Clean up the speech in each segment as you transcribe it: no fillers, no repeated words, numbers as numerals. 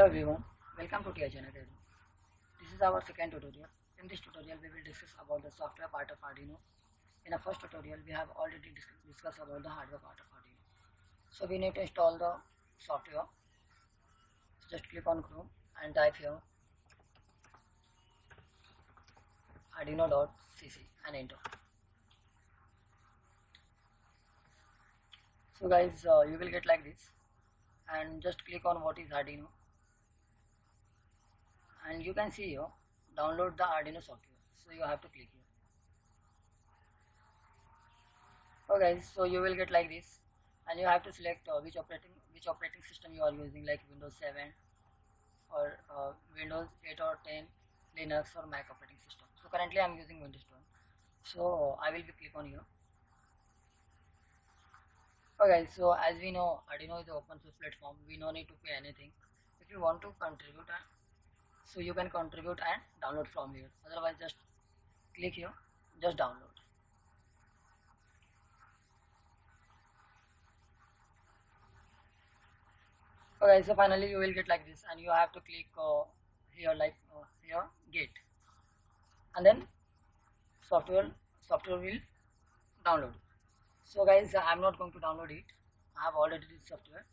everyone, welcome to TI Channel. This is our second tutorial. In this tutorial, we will discuss about the software part of Arduino. In the first tutorial, we have already discussed about the hardware part of Arduino. So we need to install the software. So just click on Chrome and type here arduino.cc and enter. So guys, you will get like this, and just click on what is Arduino, and you can see here download the Arduino software. So you have to click here. Okay guys, so you will get like this, and you have to select which operating system you are using, like Windows 7 or Windows 8 or 10, Linux or Mac operating system. So currently I am using Windows 10, so I will be click on here. Okay, so as we know, Arduino is an open source platform. We no need to pay anything. If you want to contribute, so you can contribute and download from here. Otherwise, just click here, just download. Okay, so finally you will get like this, and you have to click here, like here, get, and then software will download. So guys, I'm not going to download it. I have already this software.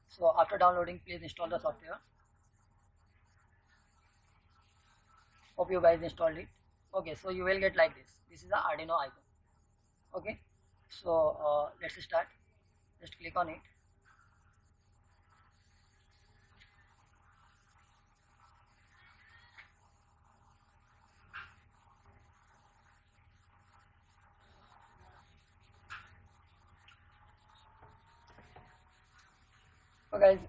So after downloading, please install the software. Hope you guys installed it. Okay, so you will get like this. This is the Arduino icon. Okay, so let's start. Just click on it. So guys,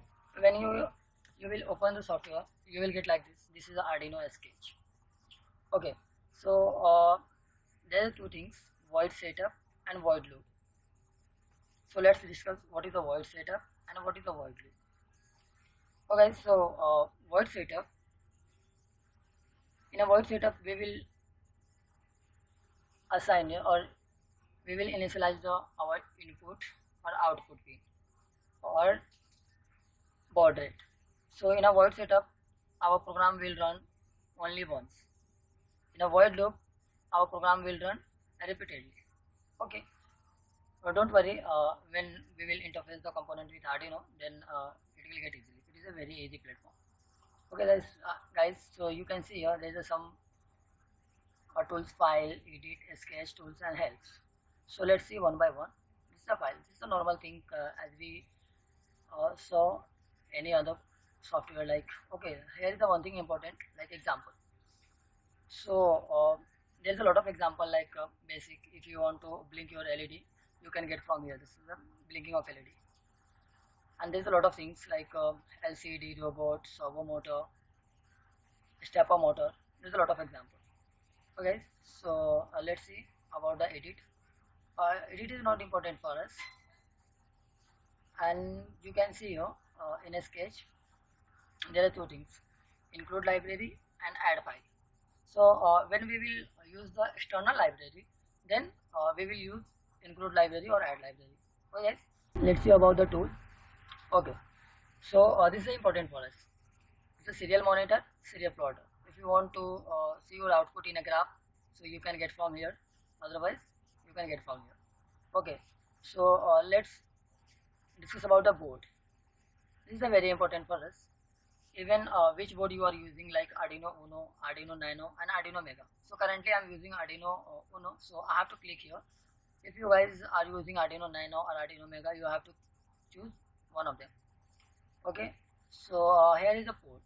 when you will open the software, you will get like this. This is the Arduino sketch. Okay, so there are two things: void setup and void loop. So let's discuss what is the void setup and what is the void loop. Okay, so void setup. In a void setup, we will assign or we will initialize our input or output pin or baud rate. So in a void setup, our program will run only once. In a void loop, our program will run repeatedly. Okay, so don't worry, when we will interface the component with Arduino, then it will get easily. It is a very easy platform. Okay guys, so you can see here there is some tools, file, edit, sketch, tools and helps. So let's see one by one. This is a file. This is a normal thing as we saw any other software. Like, okay, here is the one thing important, like example. So there's a lot of example, like basic. If you want to blink your LED, you can get from here. This is the blinking of LED. And there's a lot of things like LCD, robot, servo motor, stepper motor. There's a lot of examples. Okay, so let's see about the edit. Edit is not important for us, and you can see here in a sketch there are two things: include library and add file. So when we will use the external library, then we will use include library or add library. Okay, let's see about the tool. Okay, so this is important for us. It's a serial monitor, serial plotter. If you want to see your output in a graph, so you can get from here. Otherwise, you can get from here. Okay, so let's discuss about the board. This is a very important for us. Even which board you are using, like Arduino Uno, Arduino Nano and Arduino Mega. So currently I am using Arduino Uno, so I have to click here. If you guys are using Arduino Nano or Arduino Mega, you have to choose one of them. Okay, so here is a port.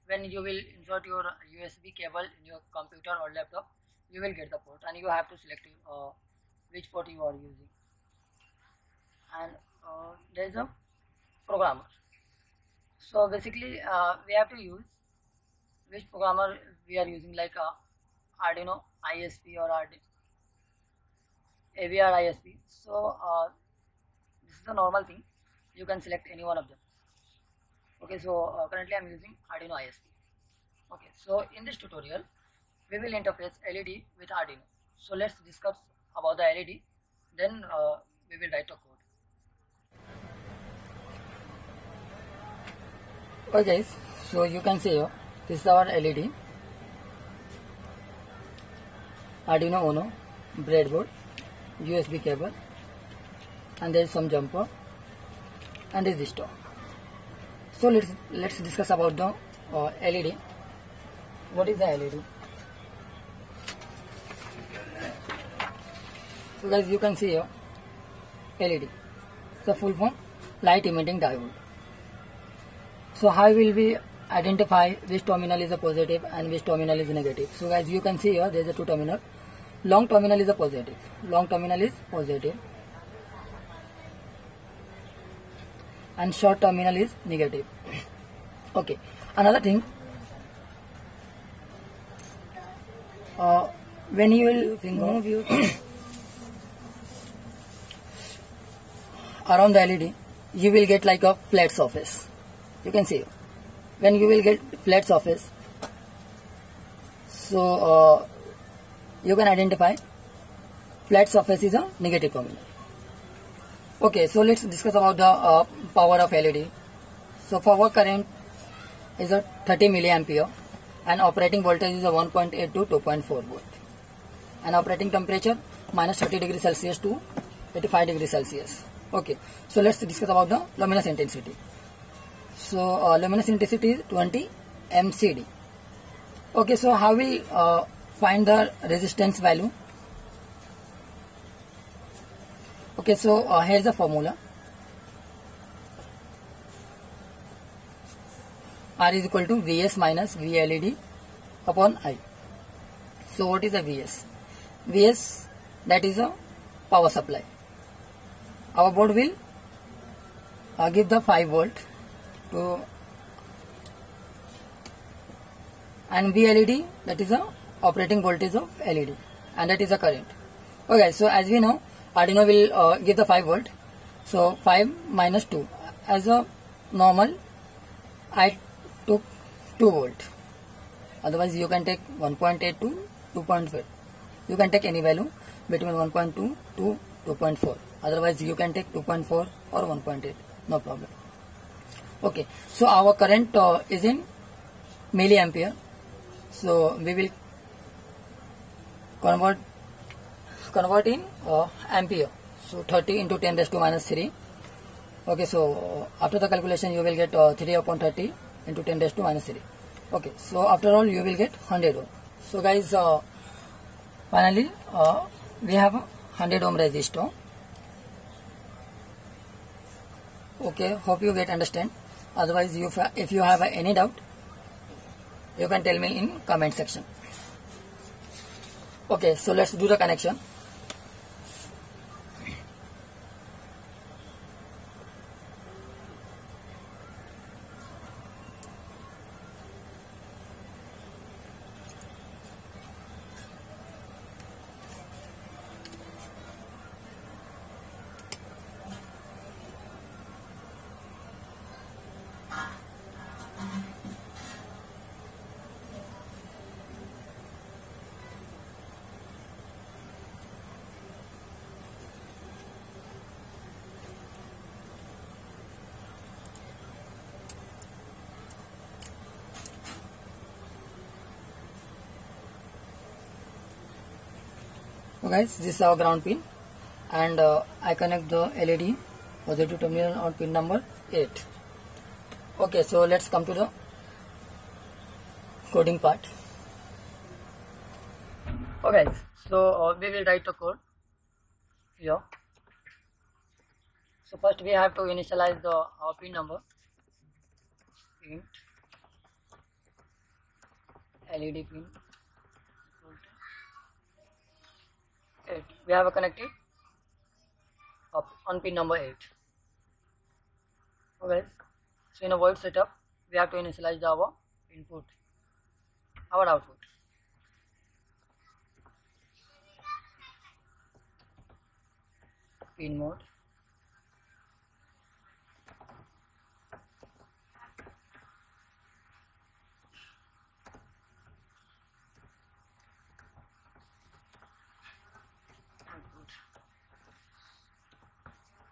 When you will insert your USB cable in your computer or laptop, you will get the port, and you have to select which port you are using. And there is a programmer. So basically we have to use which programmer we are using, like Arduino ISP or AVR ISP. So this is a normal thing. You can select any one of them. Okay, so currently I am using Arduino ISP. Okay, so in this tutorial we will interface LED with Arduino. So let's discuss about the LED, then we will write a code. Okay guys, So you can see here, this is our LED, Arduino Uno, breadboard, USB cable, and there is some jumper and resistor. So let's discuss about the LED. What is the LED? So guys, you can see here LED. The full form, light emitting diode. So how will we identify which terminal is a positive and which terminal is negative? So guys, you can see here there is a two terminal. Long terminal is a positive. Long terminal is positive. And short terminal is negative. Okay. Another thing, when you will think around the LED, you will get like a flat surface. You can see when you will get flat surface, so you can identify flat surface is a negative terminal. Okay, so let's discuss about the power of LED. So forward current is a 30 milliampere and operating voltage is a 1.8 to 2.4 volt, and operating temperature minus 30 degrees Celsius to 85 degrees Celsius. Okay, so let's discuss about the luminous intensity. So luminous intensity is 20 MCD. Okay, so how will find the resistance value? Okay, so here's the formula. R is equal to Vs minus VLED upon I. So what is the Vs? Vs, that is a power supply. Our board will give the 5 volt to, and VLED, that is a operating voltage of LED, and that is a current. Okay, so as we know, Arduino will give the 5 volt. So 5 minus 2, as a normal I took 2 volt. Otherwise you can take 1.8 to 2.4. You can take any value between 1.2 to 2.4. Otherwise you can take 2.4 or 1.8, no problem. Okay, so our current is in milliampere. So we will convert in ampere. So 30 into 10 raised to minus 3. Okay, so after the calculation you will get 3 upon 30 into 10 raised to minus 3. Okay, so after all you will get 100 ohm. So guys, finally we have a 100 ohm resistor. Okay, hope you get understand. Otherwise, if you have any doubt, you can tell me in comment section. Okay, so let's do the connection. So guys, this is our ground pin, and I connect the LED positive terminal on pin number 8. Okay, so let's come to the coding part. Okay, so we will write the code here. So first we have to initialize the pin number, int LED pin 8. We have a connected up on pin number 8. Okay, so in a void setup we have to initialize our input, our output. Pin mode,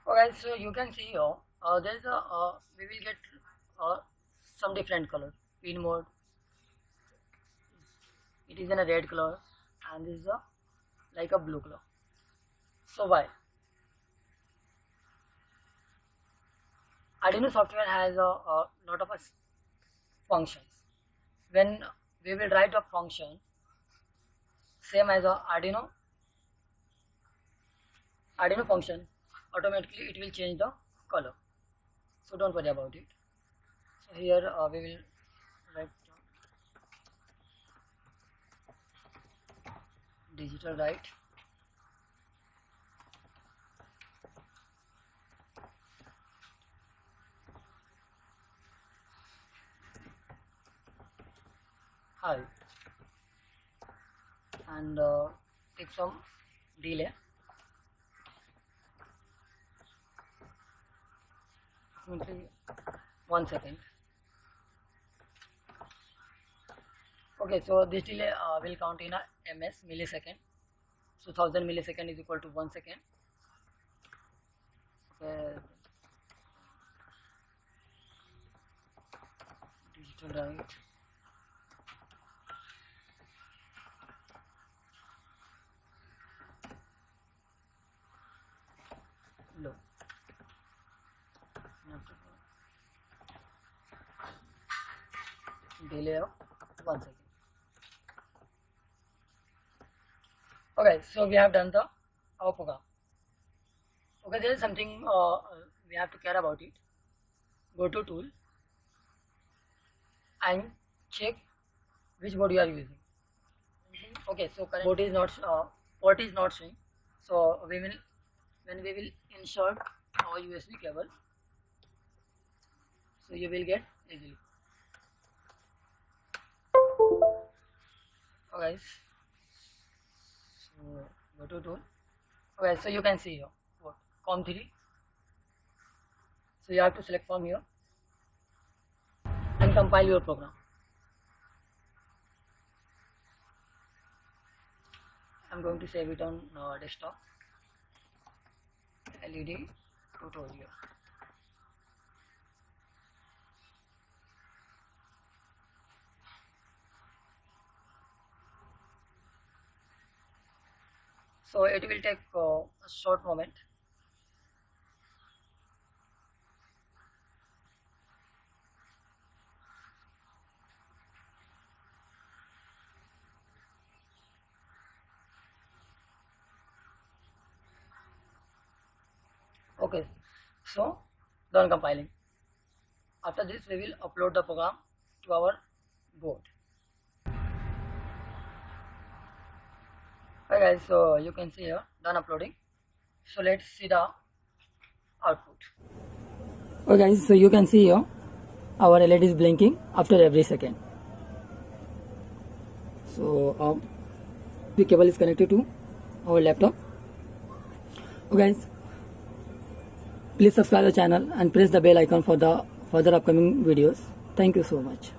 okay, so you can see here there is a we will get some different color. pin mode. It is in a red color and this is a like a blue color. So why? Arduino software has a lot of functions. When we will write a function same as a Arduino function, automatically it will change the color. So don't worry about it. So here we will write digital write. Hi, and take some delay, approximately 1 second. Okay, so this delay will count in a ms, millisecond. So 1000 millisecond is equal to 1 second. Okay, digital write. Low. Delay of 1 second. Okay, so we have done our program. Okay, there is something we have to care about it. Go to tool and check which board you are using. Okay, so current board is not port is not showing. So when we will insert our USB cable, so you will get easily. Okay, so go to tool. Okay, so you can see here what COM3. So you have to select from here and compile your program. I'm going to save it on desktop. LED tutorial. So it will take a short moment. Okay, so done compiling. After this we will upload the program to our board. Hi guys, so you can see here done uploading. So let's see the output. Okay guys, so you can see here our LED is blinking after every second. So the cable is connected to our laptop. Okay guys, please subscribe the channel and press the bell icon for the further upcoming videos. Thank you so much.